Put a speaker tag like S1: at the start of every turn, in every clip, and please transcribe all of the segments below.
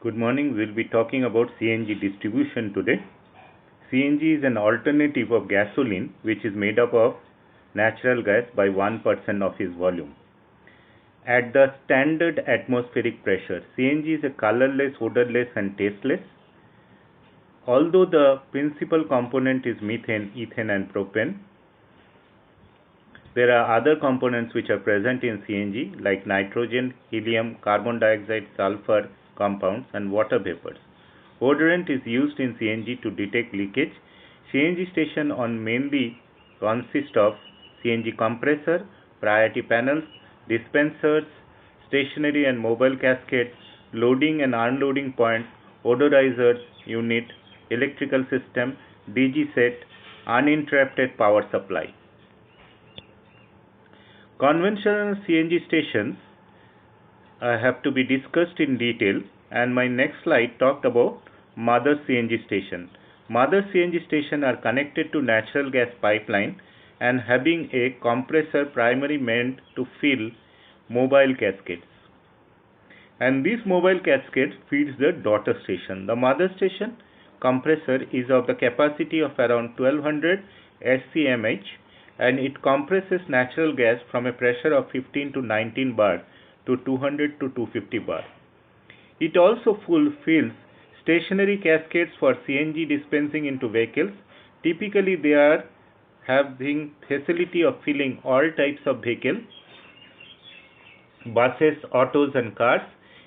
S1: Good morning. We'll be talking about CNG distribution today. CNG is an alternative of gasoline which is made up of natural gas by 1% of its volume. At the standard atmospheric pressure, CNG is a colorless, odorless and tasteless. Although the principal component is methane, ethane and propane, there are other components which are present in CNG like nitrogen, helium, carbon dioxide, sulfur compounds and water vapors. Odorant is used in CNG to detect leakage. CNG station on mainly consist of CNG compressor, priority panels, dispensers, stationary and mobile cascades, loading and unloading points, odorizers unit, electrical system, DG set, uninterrupted power supply. Conventional CNG stations have to be discussed in detail, and my next slide talked about mother CNG station. Mother CNG station are connected to natural gas pipeline and having a compressor primarily meant to fill mobile cascades. And this mobile cascade feeds the daughter station. The mother station compressor is of the capacity of around 1200 SCMH and it compresses natural gas from a pressure of 15 to 19 bar to 200 to 250 bar. It also fulfills stationary cascades for CNG dispensing into vehicles. Typically, they are having facility of filling all types of vehicles, buses, autos and cars.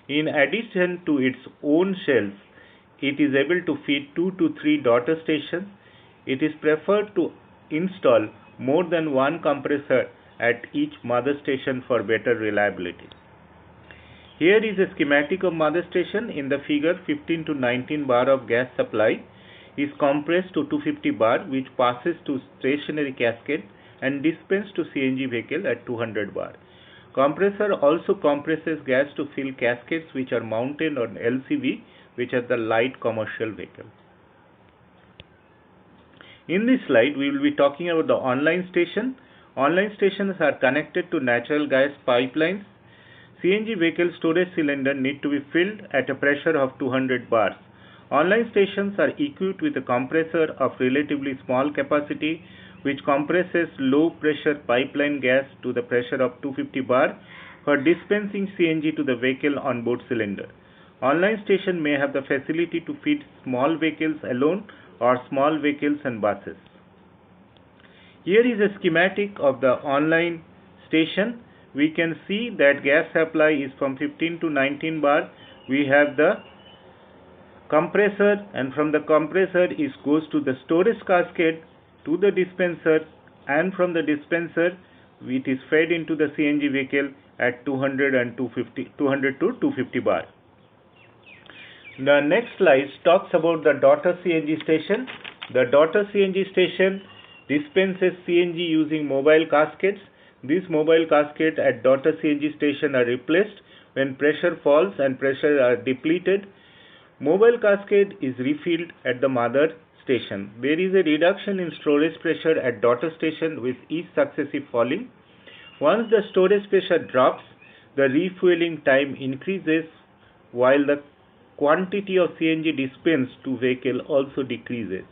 S1: In addition to its own shells, it is able to feed 2 to 3 daughter stations. It is preferred to install more than one compressor at each mother station for better reliability. Here is a schematic of mother station. In the figure, 15 to 19 bar of gas supply is compressed to 250 bar, which passes to stationary cascade and dispensed to CNG vehicle at 200 bar. Compressor also compresses gas to fill cascades which are mounted on LCV, which are the light commercial vehicle. In this slide, we will be talking about the online station. Online stations are connected to natural gas pipelines. CNG vehicle storage cylinder need to be filled at a pressure of 200 bars. Online stations are equipped with a compressor of relatively small capacity which compresses low pressure pipeline gas to the pressure of 250 bar for dispensing CNG to the vehicle on board cylinder. Online station may have the facility to feed small vehicles alone or small vehicles and buses. Here is a schematic of the online station. We can see that gas supply is from 15 to 19 bar. We have the compressor, and from the compressor it goes to the storage cascade to the dispenser, and from the dispenser it is fed into the CNG vehicle at 200 to 250 bar. The next slide talks about the daughter CNG station. The daughter CNG station dispenses CNG using mobile cascades. These mobile cascades at daughter CNG station are replaced when pressure falls and pressure are depleted. Mobile cascade is refilled at the mother station. There is a reduction in storage pressure at daughter station with each successive falling. Once the storage pressure drops, the refueling time increases while the quantity of CNG dispensed to vehicle also decreases.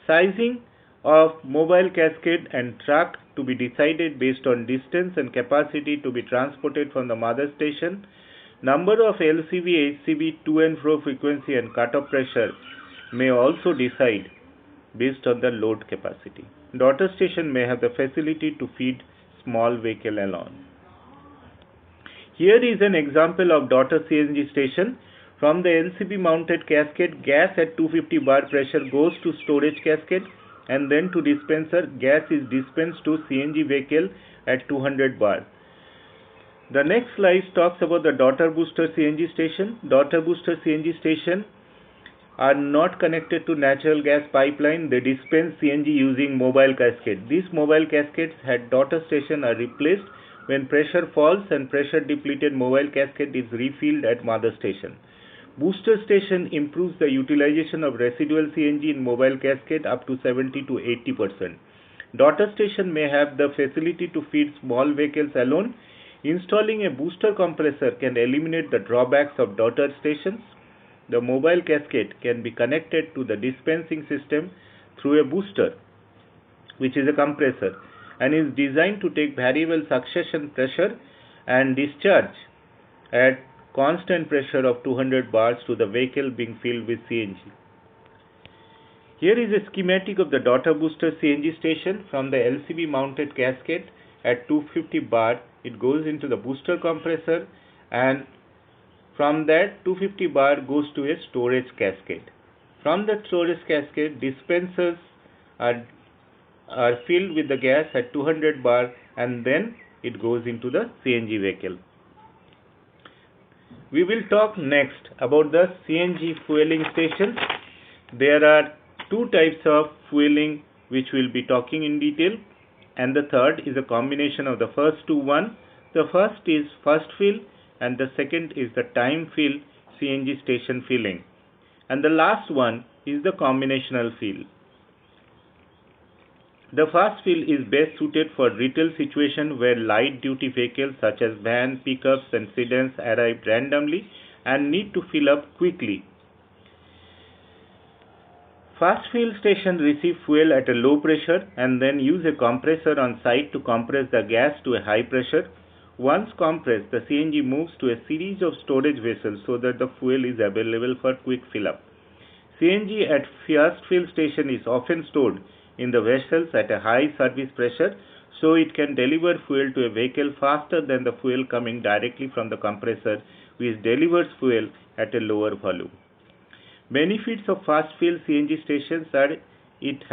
S1: Sizing of mobile cascade and truck to be decided based on distance and capacity to be transported from the mother station. Number of LCV, HCV, to and fro frequency and cutoff pressure may also decide based on the load capacity. Daughter station may have the facility to feed small vehicle alone. Here is an example of daughter CNG station. From the LCV mounted cascade, gas at 250 bar pressure goes to storage cascade and then to dispenser. Gas is dispensed to CNG vehicle at 200 bar. The next slide talks about the daughter booster CNG station. Daughter booster CNG station are not connected to natural gas pipeline. They dispense CNG using mobile cascade. These mobile cascades at daughter station are replaced when pressure falls and pressure depleted mobile cascade is refilled at mother station. Booster station improves the utilization of residual CNG in mobile cascade up to 70 to 80%. Daughter station may have the facility to feed small vehicles alone. Installing a booster compressor can eliminate the drawbacks of daughter stations. the mobile cascade can be connected to the dispensing system through a booster, which is a compressor, and is designed to take variable succession pressure and discharge at constant pressure of 200 bars to the vehicle being filled with CNG. Here is a schematic of the daughter booster CNG station. From the LCB mounted cascade at 250 bar, it goes into the booster compressor, and from that 250 bar goes to a storage cascade. From the storage cascade, dispensers are filled with the gas at 200 bar, and then it goes into the CNG vehicle. We will talk next about the CNG fueling stations. There are two types of fueling which we will be talking in detail, and the third is a combination of the first two. The first is first fill, and the second is the time fill CNG station filling, and the last one is the combinational fill. The first fill is best suited for retail situation where light duty vehicles such as vans, pickups and sedans arrive randomly and need to fill up quickly. Fast fill station receive fuel at a low pressure and then use a compressor on site to compress the gas to a high pressure. Once compressed, the CNG moves to a series of storage vessels so that the fuel is available for quick fill up. CNG at fast fill station is often stored in the vessels at a high service pressure, so it can deliver fuel to a vehicle faster than the fuel coming directly from the compressor, which delivers fuel at a lower volume. Benefits of fast fill CNG stations are it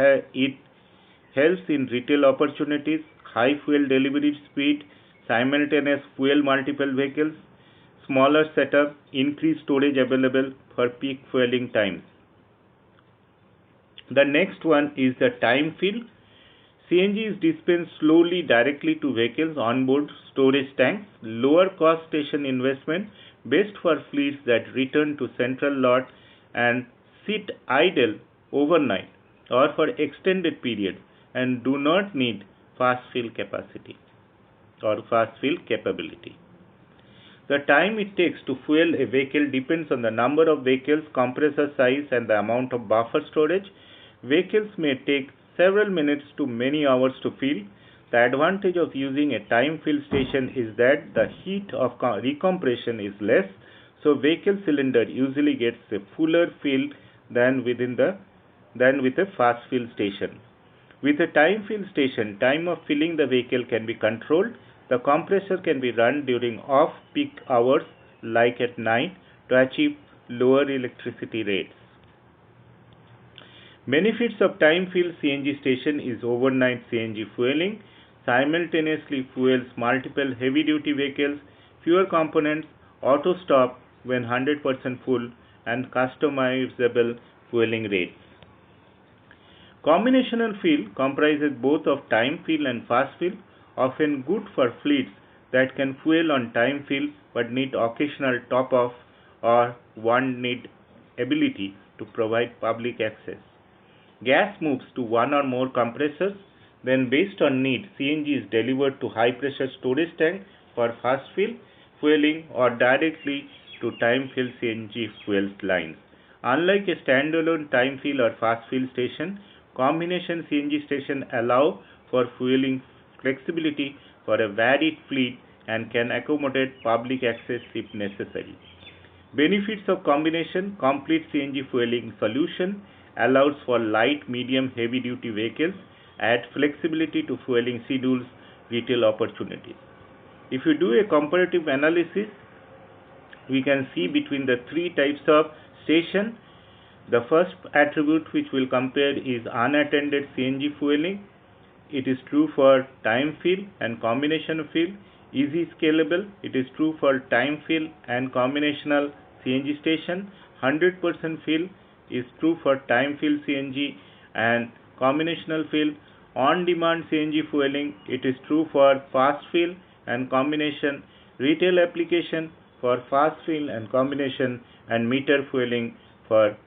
S1: helps in retail opportunities, high fuel delivery speed, simultaneous fuel multiple vehicles, smaller setup, increased storage available for peak fueling times. The next one is the time fill. CNG is dispensed slowly directly to vehicles onboard storage tanks. Lower cost station investment, best for fleets that return to central lot and sit idle overnight or for extended periods and do not need fast fill capacity or fast fill capability. The time it takes to fuel a vehicle depends on the number of vehicles, compressor size and the amount of buffer storage. Vehicles may take several minutes to many hours to fill. The advantage of using a time fill station is that the heat of recompression is less, so vehicle cylinder usually gets a fuller fill than with a fast fill station. With a time fill station, time of filling the vehicle can be controlled. The compressor can be run during off-peak hours like at night to achieve lower electricity rates. Benefits of time fill CNG station is overnight CNG fueling, simultaneously fuels multiple heavy duty vehicles, fewer components, auto stop when 100% full, and customizable fueling rates. Combinational fill comprises both of time fill and fast fill, often good for fleets that can fuel on time fill but need occasional top off or one need ability to provide public access. Gas moves to one or more compressors, then based on need, CNG is delivered to high pressure storage tank for fast fill fueling or directly to time fill CNG fuel lines. Unlike a standalone time fill or fast fill station, combination CNG station allow for fueling flexibility for a varied fleet and can accommodate public access if necessary. Benefits of combination: complete CNG fueling solution, allows for light, medium, heavy duty vehicles, add flexibility to fueling schedules, retail opportunities. If you do a comparative analysis, we can see between the three types of station. The first attribute which we'll compare is unattended CNG fueling. It is true for time fill and combination fill. Easy scalable. It is true for time fill and combinational CNG station. 100% fill is true for time fill CNG and combinational fill. On demand CNG fueling, it is true for fast fill and combination. Retail application for fast fill and combination, and meter fueling for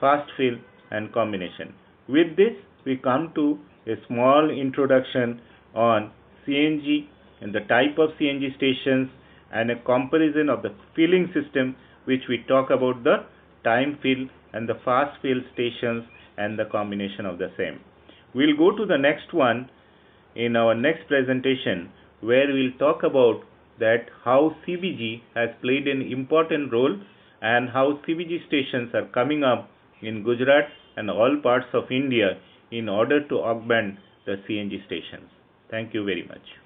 S1: fast fill and combination. With this, we come to a small introduction on CNG and the type of CNG stations and a comparison of the filling system, which we talk about the time fill and the fast fill stations and the combination of the same. We'll go to the next one in our next presentation, where we'll talk about that how CBG has played an important role and how CBG stations are coming up in Gujarat and all parts of India in order to augment the CNG stations. Thank you very much.